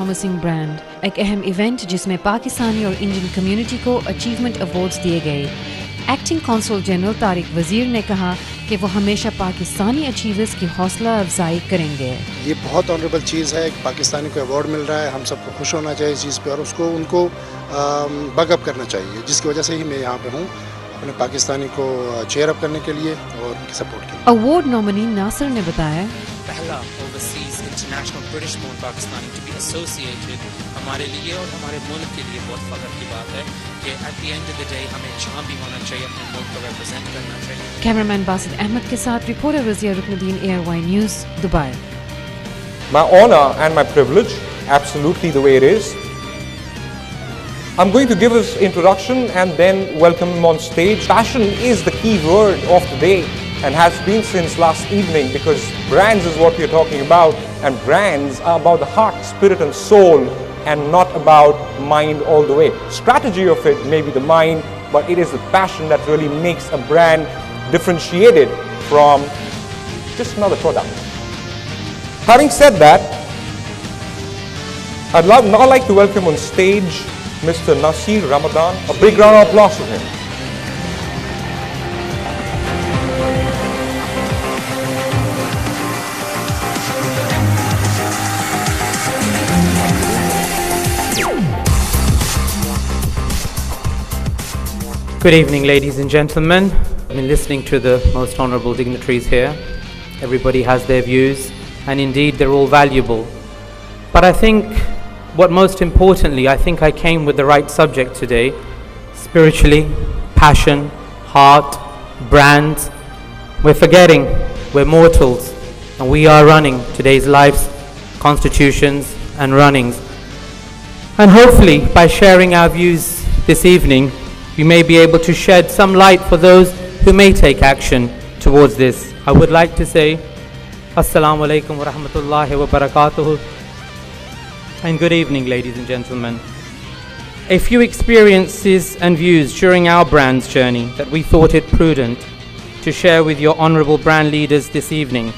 Promising brand, एक अहम event जिसमें पाकिस्तानी और इंडियन कम्युनिटी को अचीवमेंट अवार्ड्स दिए गए। एक्टिंग कौंसल जनरल तारिक वजीर ने कहा कि वो हमेशा पाकिस्तानी अचीवर्स की हौसला अफजाई करेंगे। ये बहुत ऑनरेबल चीज़ है कि पाकिस्तानी को अवार्ड मिल रहा है, हम सबको खुश होना चाहिए इस चीज़ पे और उसको उनको बैकअप करना चाहिए, जिसकी वजह से ही मैं यहाँ पे हूँ, अपने पाकिस्तानी को चेयर अप करने के लिए और उनकी सपोर्ट के लिए। अवार्ड नॉमिनी नासिर ने बताया, पहला overseas international British born Pakistani to be associated हमारे लिए और हमारे मुल्क के लिए बहुत फ़ख्र की बात है कि at the end of the day हमें जहाँ भी होना चाहिए अपने मुल्क को रिप्रेजेंट करना चाहिए। कैमरामैन बासित अहमद के साथ reporter Razia Ruknuddin, ARY news, Dubai. My honor and my privilege, absolutely the way it is. I'm going to give his introduction and then welcome him on stage. Passion is the key word of the day and has been since last evening, because brands is what we're talking about, and brands are about the heart, spirit and soul and not about mind all the way. Strategy of it may be the mind, but it is the passion that really makes a brand differentiated from just another product. Having said that, I'd now like to welcome on stage Mr. Nasir Ramadan. A big round of applause for him. Good evening, ladies and gentlemen. I've been listening to the most honorable dignitaries here. Everybody has their views, and indeed they're all valuable. But I think what most importantly, I think I came with the right subject today. Spiritually, passion, heart, brands. We're forgetting we're mortals and we are running today's lives, constitutions and runnings. And hopefully by sharing our views this evening, we may be able to shed some light for those who may take action towards this. I would like to say Assalamu alaikum wa rahmatullahi wa barakatuhu, and good evening, ladies and gentlemen. A few experiences and views during our brand's journey that we thought it prudent to share with your honorable brand leaders this evening.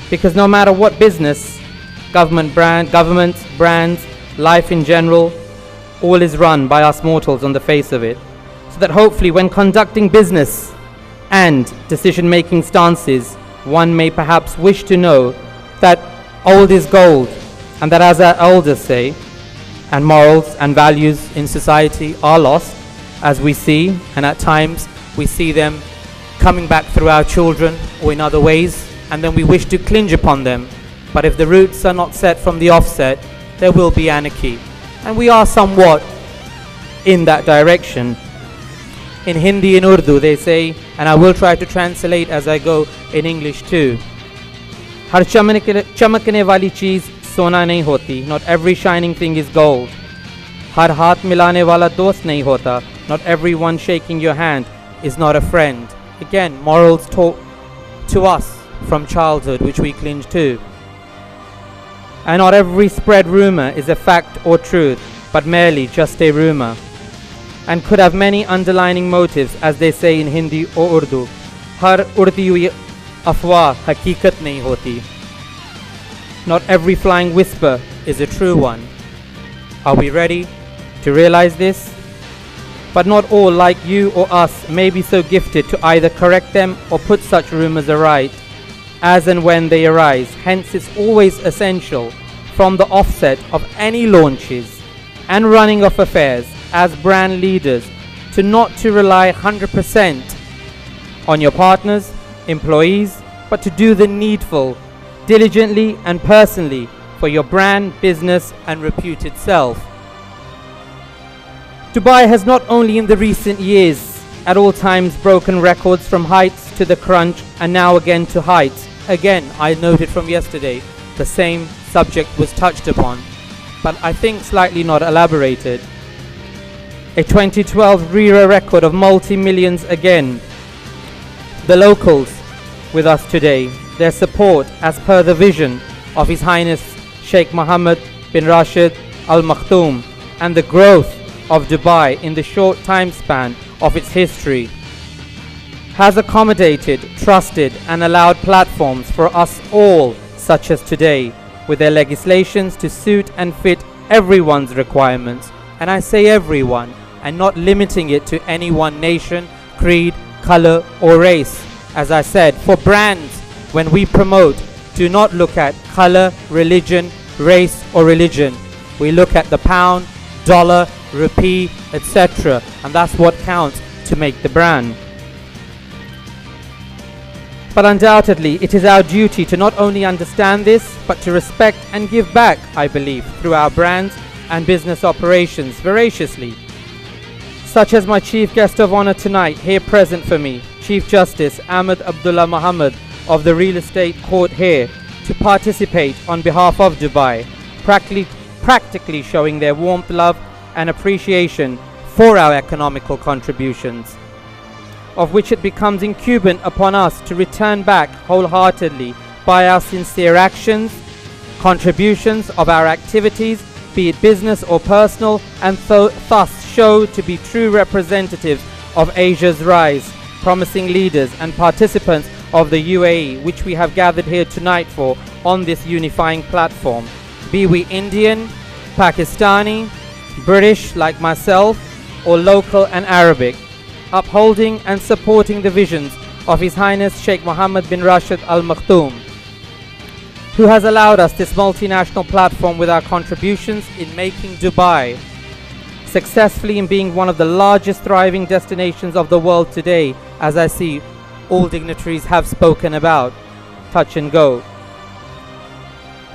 Because no matter what business, government, brands, life in general, all is run by us mortals on the face of it. So that hopefully when conducting business and decision-making stances, one may perhaps wish to know that old is gold, and that as our elders say, and morals and values in society are lost, as we see, and at times we see them coming back through our children or in other ways, and then we wish to clinch upon them. But if the roots are not set from the offset, there will be anarchy. And we are somewhat in that direction. In Hindi and Urdu they say, and I will try to translate as I go in English too, har chamakne wali cheez sona nahi hoti, not every shining thing is gold. Har haath milane wala dost nahi hota, not everyone shaking your hand is not a friend. Again, morals taught to us from childhood, which we cling to. And not every spread rumor is a fact or truth, but merely just a rumor, and could have many underlining motives, as they say in Hindi or Urdu. Har urdi hui afwah hakikat nahi hoti. Not every flying whisper is a true one. Are we ready to realize this? But not all, like you or us, may be so gifted to either correct them or put such rumors aright as and when they arise. Hence it's always essential from the offset of any launches and running of affairs as brand leaders to not to rely 100% on your partners, employees, but to do the needful diligently and personally for your brand, business and reputed self. Dubai has not only in the recent years at all times broken records from heights to the crunch and now again to heights. Again, I noted from yesterday the same subject was touched upon, but I think slightly not elaborated. A 2012 RERA record of multi-millions again. The locals with us today, their support as per the vision of His Highness Sheikh Mohammed bin Rashid Al Maktoum, and the growth of Dubai in the short time span of its history has accommodated, trusted and allowed platforms for us all such as today with their legislations to suit and fit everyone's requirements. And I say everyone, and not limiting it to any one nation, creed, color, or race. As I said, for brands, when we promote, do not look at color, religion, race, or religion. We look at the pound, dollar, rupee, etc. And that's what counts to make the brand. But undoubtedly, it is our duty to not only understand this, but to respect and give back, I believe, through our brands and business operations voraciously. Such as my chief guest of honor tonight, here present for me, Chief Justice Ahmed Abdullah Muhammad of the Real Estate Court here, to participate on behalf of Dubai, practically showing their warmth, love and appreciation for our economical contributions, of which it becomes incumbent upon us to return back wholeheartedly by our sincere actions, contributions of our activities, be it business or personal, and thus show to be true representatives of Asia's rise, promising leaders and participants of the UAE, which we have gathered here tonight for on this unifying platform, be we Indian, Pakistani, British like myself, or local and Arabic, upholding and supporting the visions of His Highness Sheikh Mohammed bin Rashid Al Maktoum, who has allowed us this multinational platform with our contributions in making Dubai successfully in being one of the largest thriving destinations of the world today, as I see all dignitaries have spoken about, touch and go.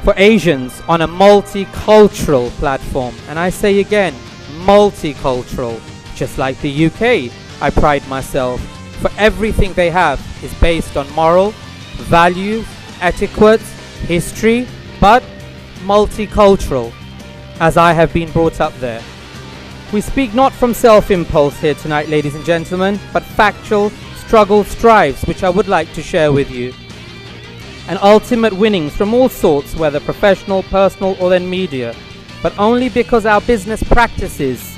For Asians on a multicultural platform, and I say again, multicultural, just like the UK, I pride myself, for everything they have is based on moral, values, etiquettes, history, but multicultural, as I have been brought up there. We speak not from self-impulse here tonight, ladies and gentlemen, but factual struggle strives, which I would like to share with you. And ultimate winnings from all sorts, whether professional, personal, or then media, but only because our business practices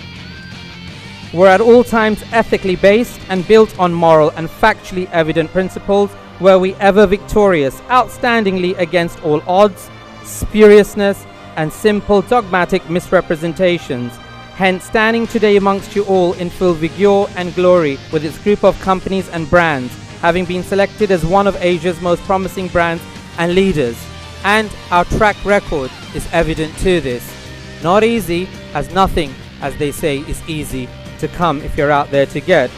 were at all times ethically based and built on moral and factually evident principles, were we ever victorious, outstandingly against all odds, spuriousness, and simple dogmatic misrepresentations. Hence, standing today amongst you all in full vigor and glory with its group of companies and brands, having been selected as one of Asia's most promising brands and leaders. And our track record is evident to this. Not easy, as nothing, as they say, is easy to come if you're out there to get.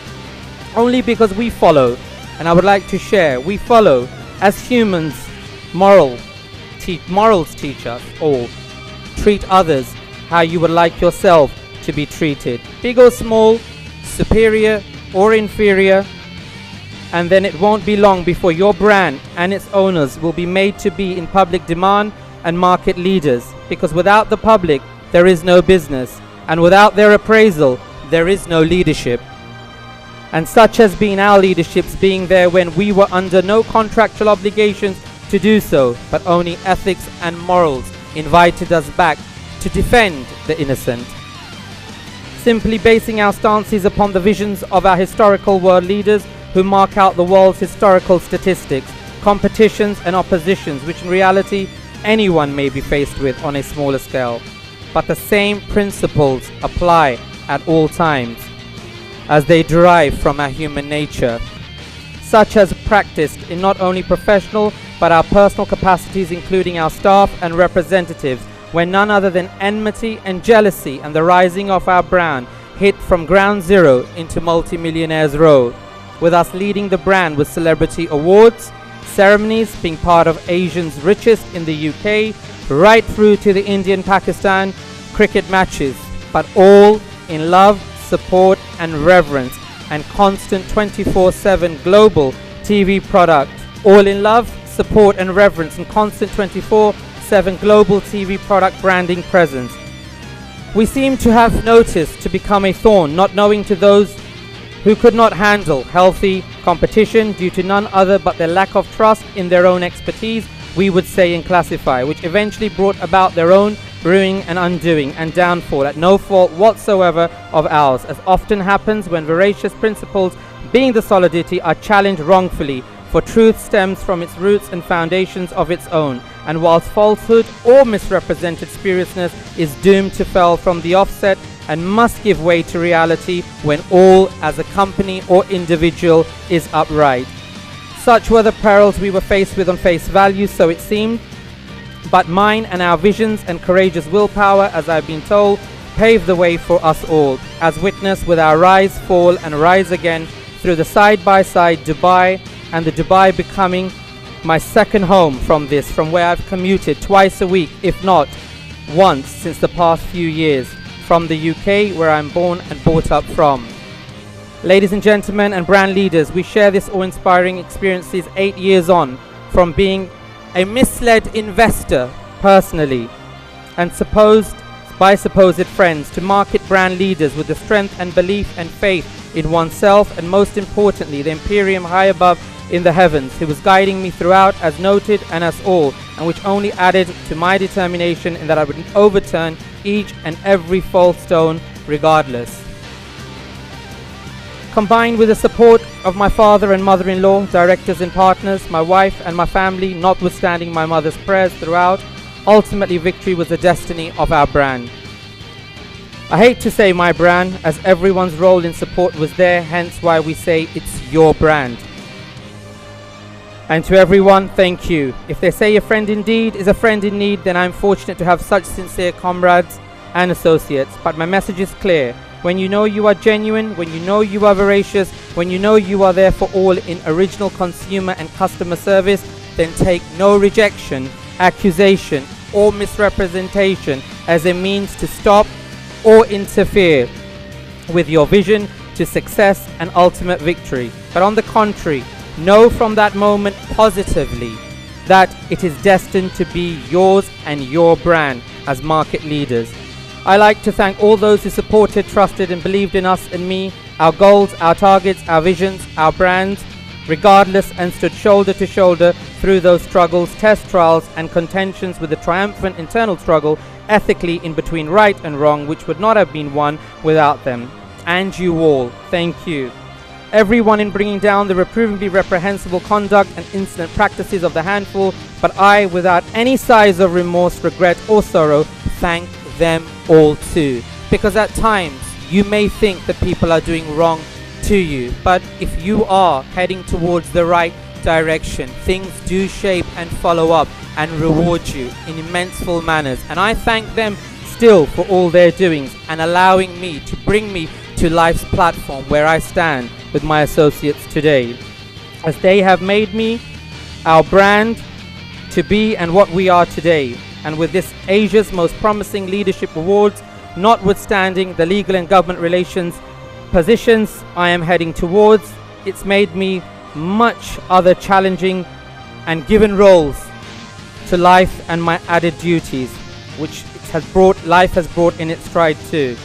Only because we follow, and I would like to share, we follow as humans. Morals teach us all. Treat others how you would like yourself to be treated, big or small, superior or inferior, and then it won't be long before your brand and its owners will be made to be in public demand and market leaders, because without the public there is no business, and without their appraisal there is no leadership. And such has been our leaderships, being there when we were under no contractual obligations to do so, but only ethics and morals invited us back to defend the innocent. Simply basing our stances upon the visions of our historical world leaders who mark out the world's historical statistics, competitions and oppositions, which in reality anyone may be faced with on a smaller scale. But the same principles apply at all times, as they derive from our human nature, such as practiced in not only professional but our personal capacities, including our staff and representatives, when none other than enmity and jealousy and the rising of our brand hit from ground zero into multi-millionaires row, with us leading the brand with celebrity awards, ceremonies, being part of Asians' richest in the UK, right through to the Indian-Pakistan cricket matches, but all in love, support and reverence, and constant 24/7 global TV product. All in love, support and reverence, and constant 24/7 global TV product branding presence. We seem to have noticed to become a thorn, not knowing to those who could not handle healthy competition due to none other but their lack of trust in their own expertise, we would say and classify, which eventually brought about their own ruining and undoing and downfall at no fault whatsoever of ours, as often happens when veracious principles, being the solidity, are challenged wrongfully, for truth stems from its roots and foundations of its own, and whilst falsehood or misrepresented spuriousness is doomed to fail from the offset and must give way to reality when all as a company or individual is upright. Such were the perils we were faced with on face value, so it seemed, but mine and our visions and courageous willpower, as I've been told, paved the way for us all, as witnessed with our rise, fall and rise again through the side-by-side Dubai, and the Dubai becoming my second home from where I've commuted twice a week, if not once, since the past few years, from the UK, where I'm born and brought up from. Ladies and gentlemen and brand leaders, we share this awe-inspiring experiences 8 years on from being a misled investor personally and supposed friends to market brand leaders with the strength and belief and faith in oneself, and most importantly the Imperium high above in the heavens, who was guiding me throughout, as noted, and us all, and which only added to my determination in that I would overturn each and every false stone regardless. Combined with the support of my father and mother-in-law, directors and partners, my wife and my family, notwithstanding my mother's prayers throughout, ultimately victory was the destiny of our brand. I hate to say my brand, as everyone's role in support was there, hence why we say it's your brand. And to everyone, thank you. If they say a friend indeed is a friend in need, then I'm fortunate to have such sincere comrades and associates. But my message is clear. When you know you are genuine, when you know you are veracious, when you know you are there for all in original consumer and customer service, then take no rejection, accusation or misrepresentation as a means to stop or interfere with your vision to success and ultimate victory. But on the contrary, know from that moment positively that it is destined to be yours and your brand as market leaders. I like to thank all those who supported, trusted and believed in us and me, our goals, our targets, our visions, our brands, regardless, and stood shoulder to shoulder through those struggles, test trials and contentions with the triumphant internal struggle ethically in between right and wrong, which would not have been won without them. And you all, thank you. Everyone in bringing down the reprovably reprehensible conduct and insolent practices of the handful, but I, without any size of remorse, regret or sorrow, thank them all too. Because at times you may think that people are doing wrong to you, but if you are heading towards the right direction, things do shape and follow up and reward you in immenseful manners. And I thank them still for all their doings and allowing me to bring me to life's platform where I stand with my associates today, as they have made me, our brand, to be and what we are today. And with this Asia's most promising leadership awards, notwithstanding the legal and government relations positions I am heading towards, it's made me much other challenging and given roles to life and my added duties, which life has brought in its stride too.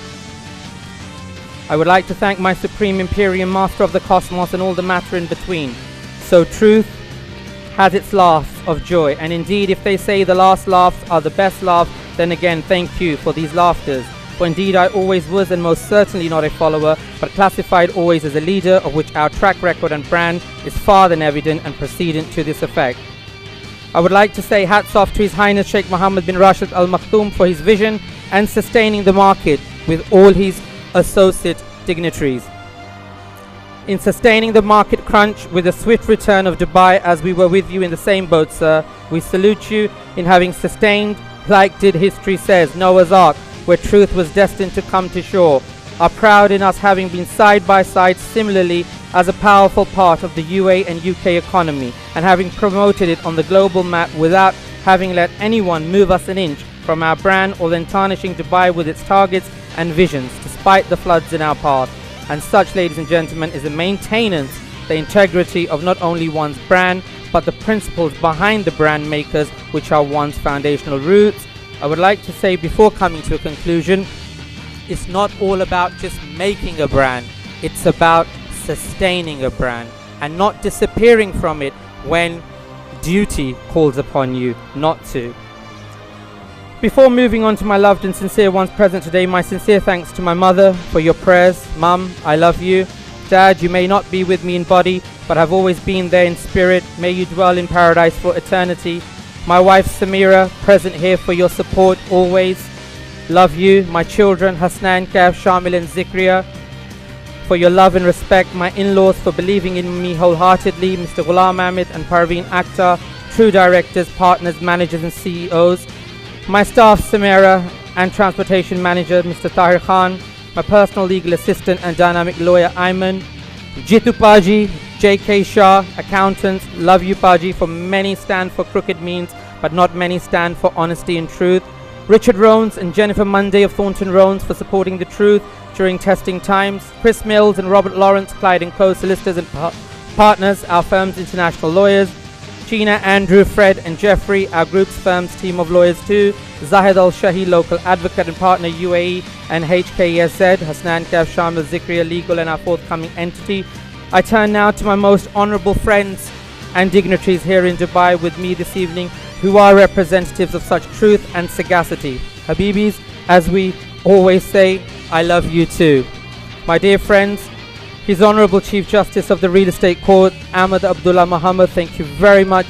I would like to thank my Supreme Imperium Master of the Cosmos and all the matter in between. So truth has its laughs of joy, and indeed if they say the last laughs are the best laughs, then again thank you for these laughters. For indeed I always was and most certainly not a follower, but classified always as a leader, of which our track record and brand is far than evident and precedent to this effect. I would like to say hats off to His Highness Sheikh Mohammed bin Rashid Al Maktoum for his vision and sustaining the market with all his associate dignitaries. In sustaining the market crunch with the swift return of Dubai, as we were with you in the same boat, sir, we salute you in having sustained, like did history says, Noah's Ark, where truth was destined to come to shore, are proud in us having been side by side similarly as a powerful part of the UAE and UK economy, and having promoted it on the global map without having let anyone move us an inch from our brand or then tarnishing Dubai with its targets and visions, despite the floods in our path. And such, ladies and gentlemen, is the maintenance, the integrity of not only one's brand, but the principles behind the brand makers, which are one's foundational roots. I would like to say before coming to a conclusion, it's not all about just making a brand, it's about sustaining a brand and not disappearing from it when duty calls upon you not to. Before moving on to my loved and sincere ones present today, my sincere thanks to my mother for your prayers. Mum, I love you. Dad, you may not be with me in body, but have always been there in spirit. May you dwell in paradise for eternity. My wife Samira, present here for your support always. Love you. My children Hasnan, Kaif, Shamil and Zikria, for your love and respect. My in-laws for believing in me wholeheartedly. Mr. Ghulam Ahmed and Parveen Akhtar, true directors, partners, managers and CEOs. My staff Samira and transportation manager Mr. Tahir Khan. My personal legal assistant and dynamic lawyer Ayman. Jitu Paji, J.K. Shah, accountants, love you Paji, for many stand for crooked means, but not many stand for honesty and truth. Richard Rones and Jennifer Monday of Thornton Rones for supporting the truth during testing times. Chris Mills and Robert Lawrence, Clyde & Co. solicitors and partners, our firm's international lawyers. Gina, Andrew, Fred and Jeffrey, our group's firm's team of lawyers too. Zahid Al-Shahi, local advocate and partner UAE and HKESZ. Hasnan, Kaif, Shamil, Zikria, legal and our forthcoming entity. I turn now to my most honourable friends and dignitaries here in Dubai with me this evening, who are representatives of such truth and sagacity. Habibis, as we always say, I love you too. My dear friends, His Honourable Chief Justice of the Real Estate Court, Ahmed Abdullah Muhammad, thank you very much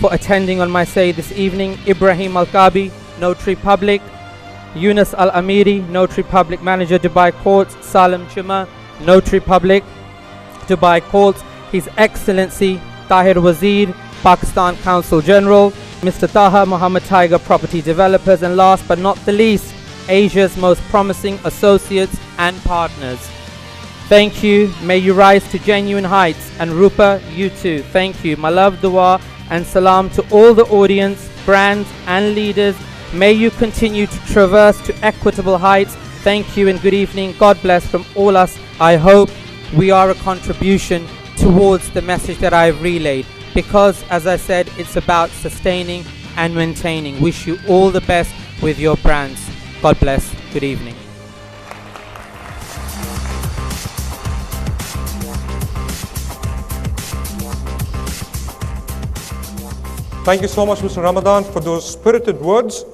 for attending on my say this evening. Ibrahim Al-Kabi, Notary Public. Yunus Al-Amiri, Notary Public Manager, Dubai Courts. Salim Juma, Notary Public, Dubai Courts. His Excellency Tahir Wazir, Pakistan Consul General. Mr. Taha Muhammad Tiger, Property Developers. And last but not the least, Asia's most promising associates and partners. Thank you. May you rise to genuine heights. And Rupa, you too. Thank you. My love, dua and salam to all the audience, brands and leaders. May you continue to traverse to equitable heights. Thank you and good evening. God bless from all us. I hope we are a contribution towards the message that I've relayed, because as I said, it's about sustaining and maintaining. Wish you all the best with your brands. God bless. Good evening. Thank you so much, Mr. Ramadan, for those spirited words.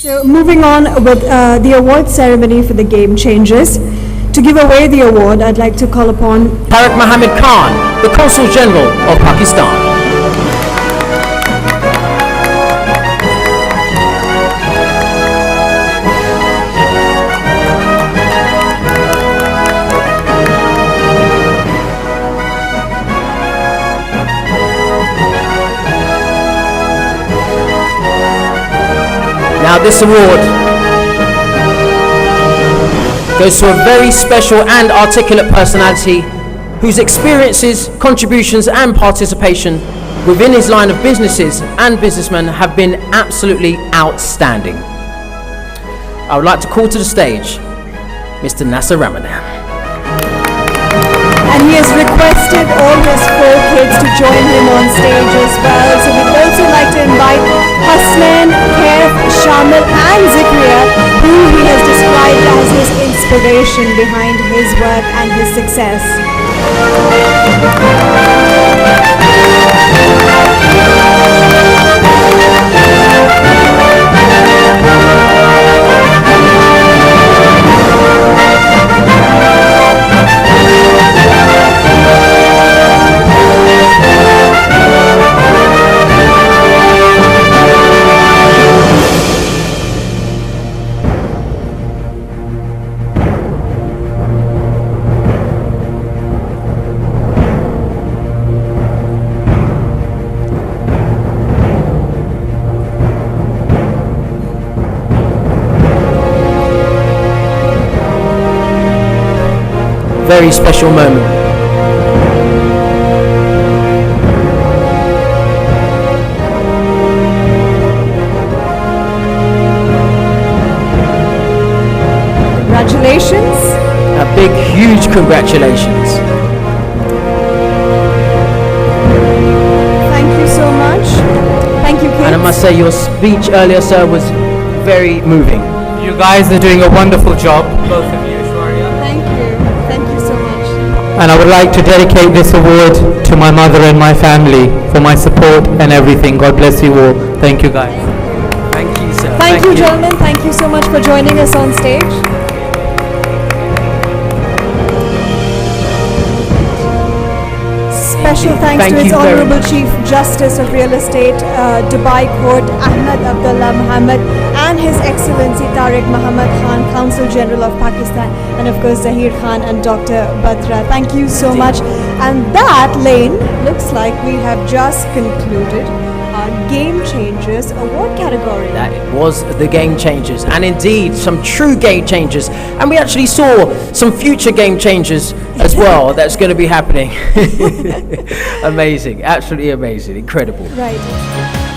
So moving on with the award ceremony for the Game Changers. To give away the award, I'd like to call upon Tariq Mohammed Khan, the Consul General of Pakistan. Now this award goes to a very special and articulate personality whose experiences, contributions and participation within his line of businesses and businessmen have been absolutely outstanding. I would like to call to the stage Mr. Nasser Ramadan. and he has requested all his 4 kids to join him on stage as well. So we'd also like to invite Hasnan, Kaif, Shamil and Zikria, who he has described as his inspiration behind his work and his success. Very special moment. Congratulations. A big, huge congratulations. Thank you so much. Thank you, kids. And I must say your speech earlier, sir, was very moving. You guys are doing a wonderful job, both of you. Thank you. Thank you so much. And I would like to dedicate this award to my mother and my family for my support and everything. God bless you all. Thank you guys. Thank you, sir. Thank you, gentlemen. Thank you so much for joining us on stage. special thanks Thank to His you very Honourable much. Chief Justice of Real Estate, Dubai Court, Ahmed Abdullah Mohammed, and His Excellency Tariq Muhammad Khan, Consul General of Pakistan, and of course Zahir Khan and Dr. Batra. Thank you so much. And that, Lane, looks like we have just concluded our Game Changers award category. That was the Game Changers, and indeed some true Game Changers, and we actually saw some future Game Changers as well that's going to be happening. Amazing, absolutely amazing, incredible. Right.